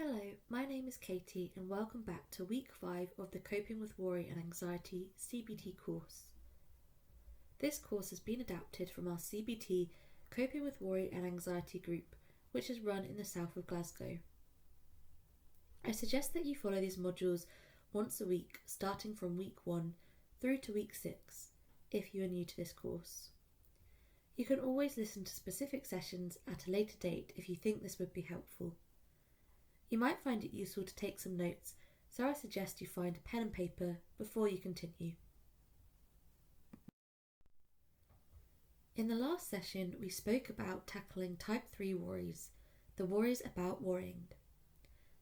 Hello, my name is Katie and welcome back to week 5 of the Coping with Worry and Anxiety CBT course. This course has been adapted from our CBT Coping with Worry and Anxiety group, which is run in the south of Glasgow. I suggest that you follow these modules once a week, starting from week 1 through to week 6, if you are new to this course. You can always listen to specific sessions at a later date if you think this would be helpful. You might find it useful to take some notes, so I suggest you find a pen and paper before you continue. In the last session, we spoke about tackling type 3 worries, the worries about worrying.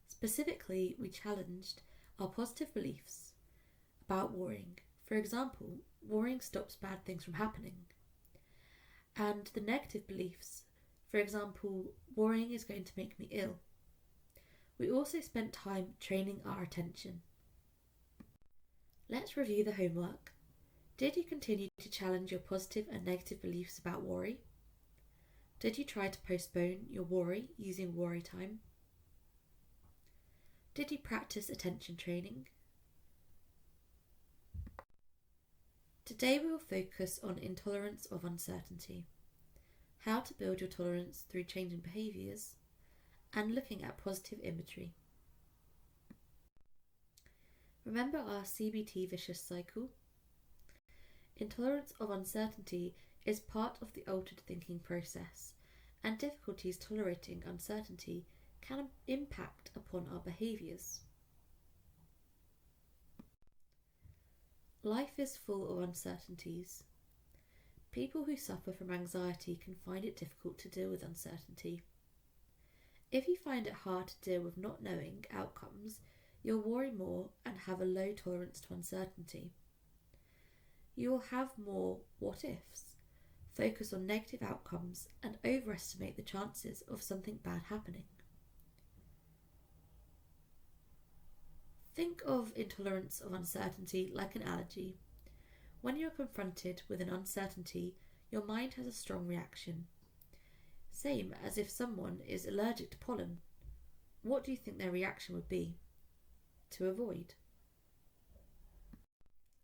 Specifically, we challenged our positive beliefs about worrying. For example, worrying stops bad things from happening. And the negative beliefs, for example, worrying is going to make me ill. We also spent time training our attention. Let's review the homework. Did you continue to challenge your positive and negative beliefs about worry? Did you try to postpone your worry using worry time? Did you practice attention training? Today we will focus on intolerance of uncertainty, how to build your tolerance through changing behaviours, and looking at positive imagery. Remember our CBT Vicious Cycle? Intolerance of uncertainty is part of the altered thinking process, and difficulties tolerating uncertainty can impact upon our behaviours. Life is full of uncertainties. People who suffer from anxiety can find it difficult to deal with uncertainty. If you find it hard to deal with not knowing outcomes, you'll worry more and have a low tolerance to uncertainty. You will have more what ifs, focus on negative outcomes, and overestimate the chances of something bad happening. Think of intolerance of uncertainty like an allergy. When you're confronted with an uncertainty, your mind has a strong reaction. Same as if someone is allergic to pollen. What do you think their reaction would be? To avoid.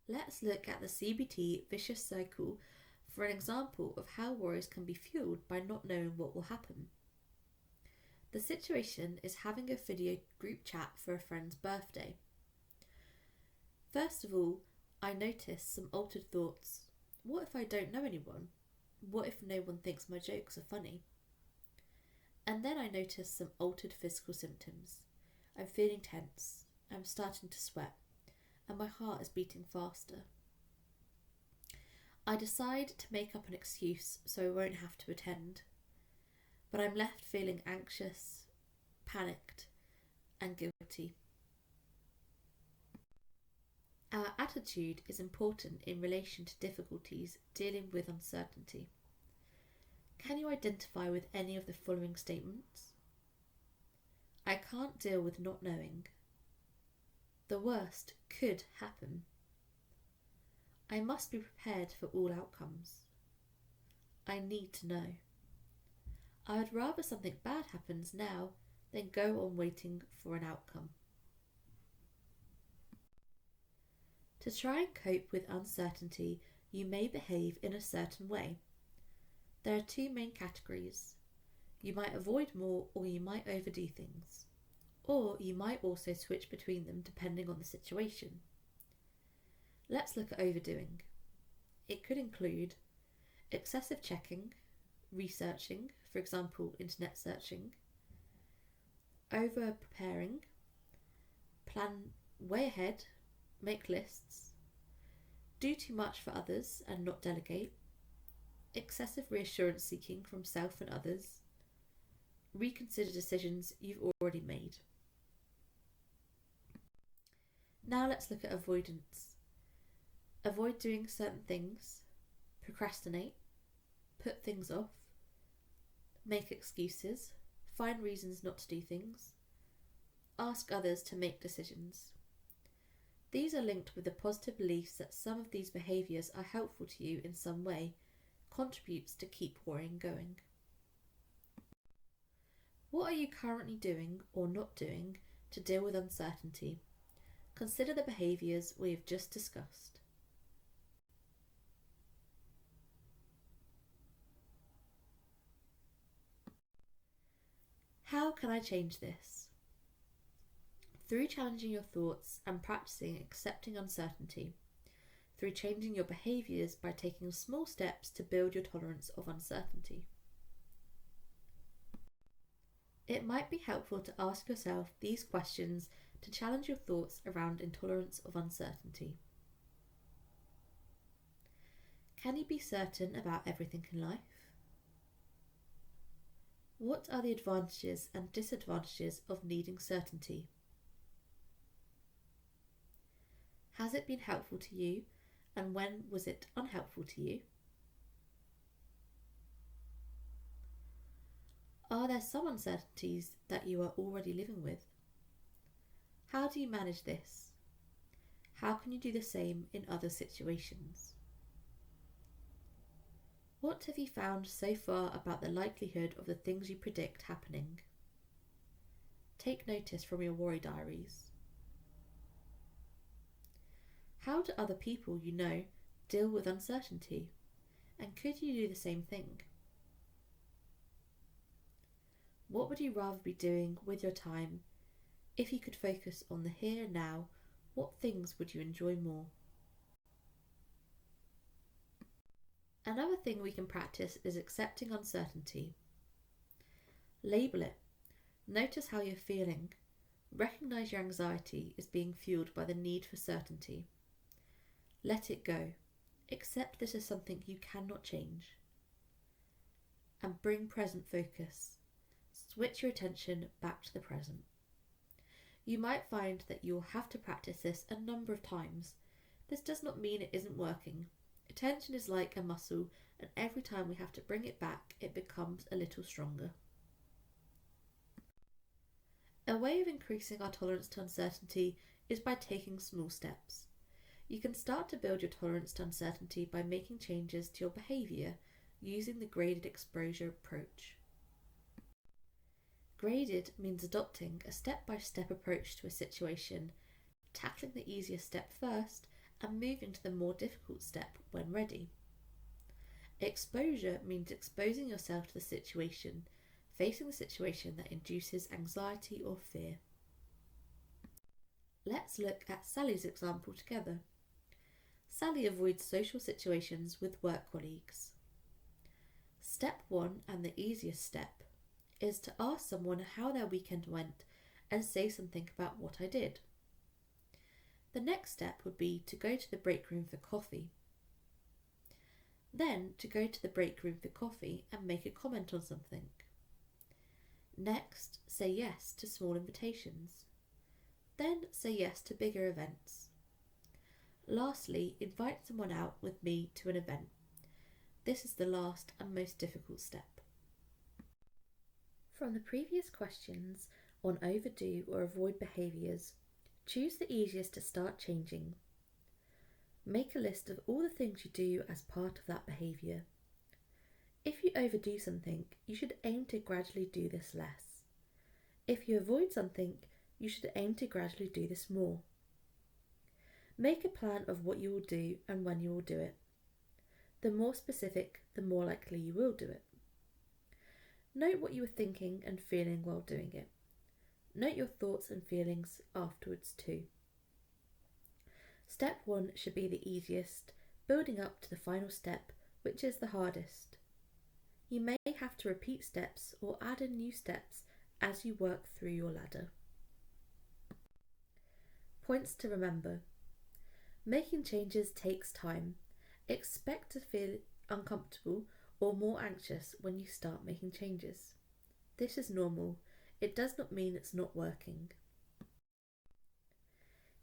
Let's look at the CBT Vicious Cycle for an example of how worries can be fueled by not knowing what will happen. The situation is having a video group chat for a friend's birthday. First of all, I notice some altered thoughts. What if I don't know anyone? What if no one thinks my jokes are funny? And then I notice some altered physical symptoms. I'm feeling tense, I'm starting to sweat, and my heart is beating faster. I decide to make up an excuse so I won't have to attend, but I'm left feeling anxious, panicked, and guilty. Our attitude is important in relation to difficulties dealing with uncertainty. Can you identify with any of the following statements? I can't deal with not knowing. The worst could happen. I must be prepared for all outcomes. I need to know. I would rather something bad happens now than go on waiting for an outcome. To try and cope with uncertainty, you may behave in a certain way. There are two main categories. You might avoid more or you might overdo things. Or you might also switch between them depending on the situation. Let's look at overdoing. It could include excessive checking, researching, for example, internet searching, over preparing, plan way ahead, make lists, do too much for others and not delegate, excessive reassurance seeking from self and others, reconsider decisions you've already made. Now let's look at avoidance. Avoid doing certain things, procrastinate, put things off, make excuses, find reasons not to do things, ask others to make decisions. These are linked with the positive beliefs that some of these behaviours are helpful to you in some way, contributes to keep worrying going. What are you currently doing or not doing to deal with uncertainty? Consider the behaviours we have just discussed. How can I change this? Through challenging your thoughts and practicing accepting uncertainty. Through changing your behaviours by taking small steps to build your tolerance of uncertainty. It might be helpful to ask yourself these questions to challenge your thoughts around intolerance of uncertainty. Can you be certain about everything in life? What are the advantages and disadvantages of needing certainty? Has it been helpful to you, and when was it unhelpful to you? Are there some uncertainties that you are already living with? How do you manage this? How can you do the same in other situations? What have you found so far about the likelihood of the things you predict happening? Take notice from your worry diaries. How do other people you know deal with uncertainty? And could you do the same thing? What would you rather be doing with your time? If you could focus on the here and now, what things would you enjoy more? Another thing we can practice is accepting uncertainty. Label it. Notice how you're feeling. Recognise your anxiety is being fueled by the need for certainty. Let it go. Accept this as something you cannot change. And bring present focus. Switch your attention back to the present. You might find that you'll have to practice this a number of times. This does not mean it isn't working. Attention is like a muscle, and every time we have to bring it back, it becomes a little stronger. A way of increasing our tolerance to uncertainty is by taking small steps. You can start to build your tolerance to uncertainty by making changes to your behaviour using the graded exposure approach. Graded means adopting a step-by-step approach to a situation, tackling the easiest step first and moving to the more difficult step when ready. Exposure means exposing yourself to the situation, facing the situation that induces anxiety or fear. Let's look at Sally's example together. Sally avoids social situations with work colleagues. Step 1, and the easiest step, is to ask someone how their weekend went and say something about what I did. The next step would be to go to the break room for coffee. Then to go to the break room for coffee and make a comment on something. Next, say yes to small invitations. Then say yes to bigger events. Lastly, invite someone out with me to an event. This is the last and most difficult step. From the previous questions on overdo or avoid behaviours, choose the easiest to start changing. Make a list of all the things you do as part of that behaviour. If you overdo something, you should aim to gradually do this less. If you avoid something, you should aim to gradually do this more. Make a plan of what you will do and when you will do it. The more specific, the more likely you will do it. Note what you were thinking and feeling while doing it. Note your thoughts and feelings afterwards too. Step 1 should be the easiest, building up to the final step, which is the hardest. You may have to repeat steps or add in new steps as you work through your ladder. Points to remember. Making changes takes time. Expect to feel uncomfortable or more anxious when you start making changes. This is normal. It does not mean it's not working.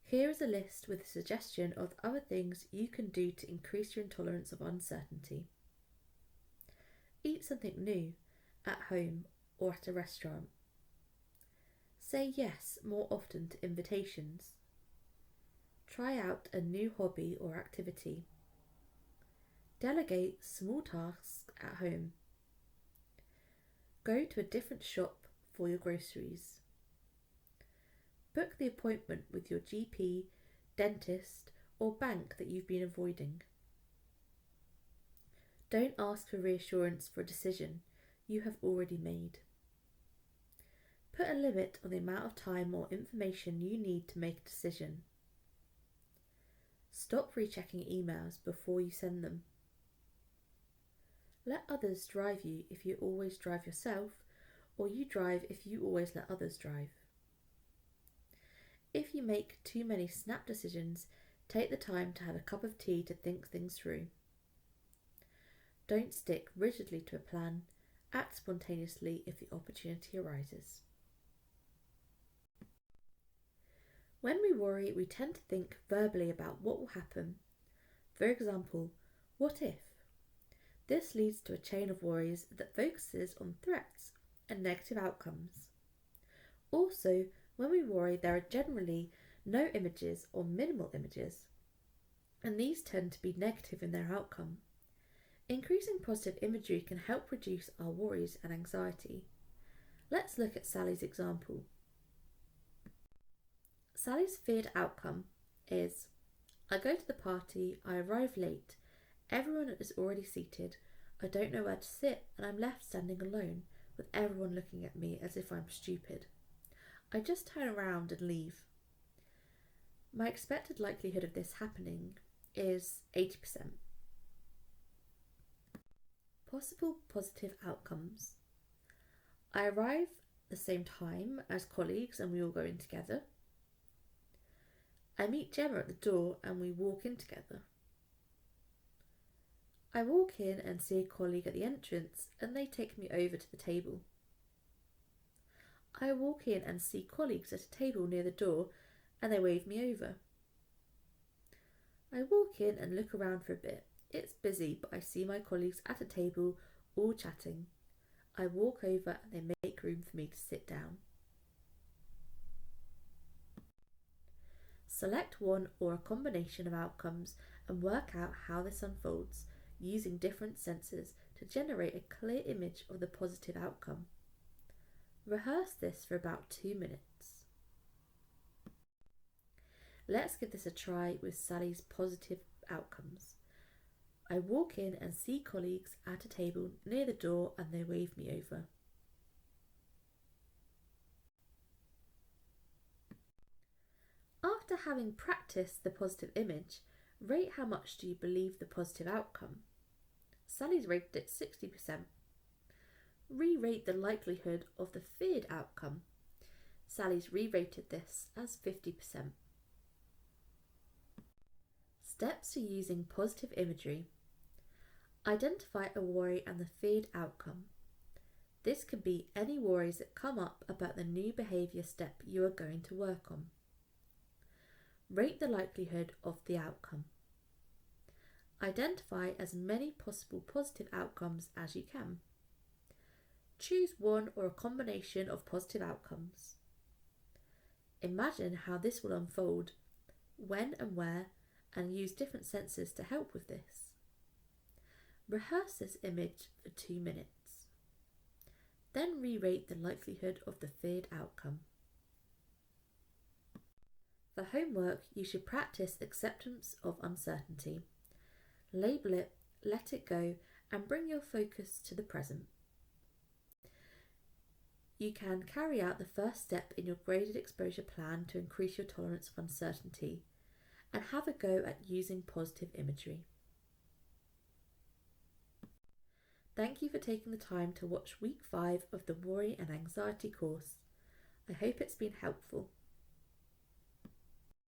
Here is a list with a suggestion of other things you can do to increase your intolerance of uncertainty. Eat something new at home or at a restaurant. Say yes more often to invitations. Try out a new hobby or activity. Delegate small tasks at home. Go to a different shop for your groceries. Book the appointment with your GP, dentist, or bank that you've been avoiding. Don't ask for reassurance for a decision you have already made. Put a limit on the amount of time or information you need to make a decision. Stop rechecking emails before you send them. Let others drive you if you always drive yourself, or you drive if you always let others drive. If you make too many snap decisions, take the time to have a cup of tea to think things through. Don't stick rigidly to a plan. Act spontaneously if the opportunity arises. When we worry, we tend to think verbally about what will happen. For example, what if? This leads to a chain of worries that focuses on threats and negative outcomes. Also, when we worry, there are generally no images or minimal images, and these tend to be negative in their outcome. Increasing positive imagery can help reduce our worries and anxiety. Let's look at Sally's example. Sally's feared outcome is, I go to the party, I arrive late, everyone is already seated, I don't know where to sit, and I'm left standing alone, with everyone looking at me as if I'm stupid. I just turn around and leave. My expected likelihood of this happening is 80%. Possible positive outcomes. I arrive the same time as colleagues and we all go in together. I meet Gemma at the door and we walk in together. I walk in and see a colleague at the entrance and they take me over to the table. I walk in and see colleagues at a table near the door and they wave me over. I walk in and look around for a bit. It's busy, but I see my colleagues at a table all chatting. I walk over and they make room for me to sit down. Select one or a combination of outcomes and work out how this unfolds using different senses to generate a clear image of the positive outcome. Rehearse this for about 2 minutes. Let's give this a try with Sally's positive outcomes. I walk in and see colleagues at a table near the door and they wave me over. After having practiced the positive image, rate how much do you believe the positive outcome. Sally's rated it 60%. Re-rate the likelihood of the feared outcome. Sally's re-rated this as 50%. Steps to using positive imagery. Identify a worry and the feared outcome. This could be any worries that come up about the new behaviour step you are going to work on. Rate the likelihood of the outcome. Identify as many possible positive outcomes as you can. Choose one or a combination of positive outcomes. Imagine how this will unfold, when and where, and use different senses to help with this. Rehearse this image for 2 minutes. Then re-rate the likelihood of the feared outcome. For homework, you should practice acceptance of uncertainty. Label it, let it go, and bring your focus to the present. You can carry out the first step in your graded exposure plan to increase your tolerance of uncertainty, and have a go at using positive imagery. Thank you for taking the time to watch week 5 of the Worry and Anxiety course. I hope it's been helpful.